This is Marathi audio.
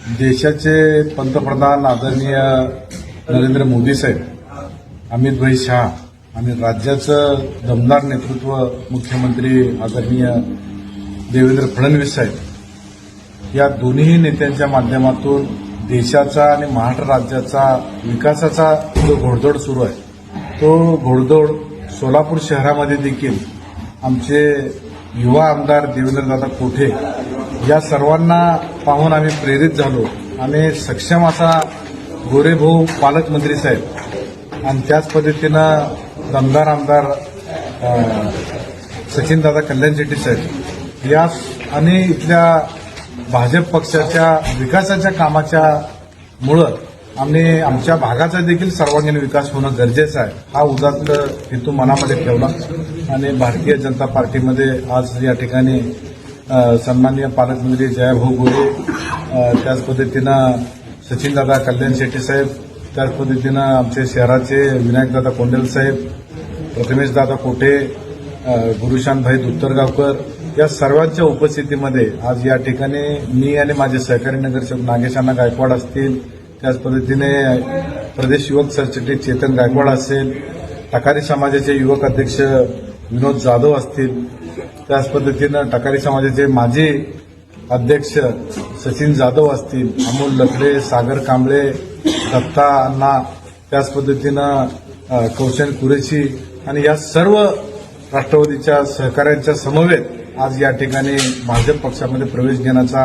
देशाचे पंतप्रधान आदरणीय नरेंद्र मोदी साहेब, अमित भाई शाह आणि राज्याचं दमदार नेतृत्व मुख्यमंत्री आदरणीय देवेंद्र फडणवीस साहेब या दोन्ही नेत्यांच्या माध्यमातून देशाचा आणि महाराष्ट्र राज्याचा विकासाचा जो घोडदौड सुरू आहे तो घोडदौड सोलापूर शहरामध्ये देखील आमचे युवा आमदार देवेंद्रदादा कोठे या सर्वांना पाहून आम्ही प्रेरित झालो आणि सक्षम असा गोरेभाऊ पालकमंत्री साहेब आणि त्याच पद्धतीनं दमदार आमदार सचिनदादा कल्याण शेट्टी साहेब या आणि इथल्या भाजप पक्षाच्या विकासाच्या कामाच्या मुळे आम्ही आमच्या भागाचा देखील सर्वांगीण विकास होणं गरजेचं आहे हा उदात्त हेतू मनामध्ये ठेवला आणि भारतीय जनता पार्टीमध्ये आज या ठिकाणी सन्माननीय पालकमंत्री जयभाऊ गोरे त्याच पद्धतीनं सचिनदादा कल्याण शेट्टी साहेब त्याच पद्धतीनं आमचे शहराचे विनायकदादा कोंडेल साहेब प्रथमेशदादा कोठे गुरुशांतभाई दुत्तरगावकर या सर्वांच्या उपस्थितीमध्ये आज या ठिकाणी मी आणि माझे सहकारी नगरसेवक नागेशांना गायकवाड असतील त्याच पद्धतीने प्रदेश युवक सरचिटणीस चेतन गायकवाड असेल टकारी समाजाचे युवक अध्यक्ष विनोद जाधव असतील त्याच पद्धतीनं टकारी समाजाचे माजी अध्यक्ष सचिन जाधव असतील अमोल लकडे सागर कांबळे दत्ता अण्णा त्याच पद्धतीनं कौशल कुरेशी आणि या सर्व राष्ट्रवादीच्या सहकाऱ्यांच्या समवेत आज या ठिकाणी भाजप पक्षामध्ये प्रवेश घेण्याचा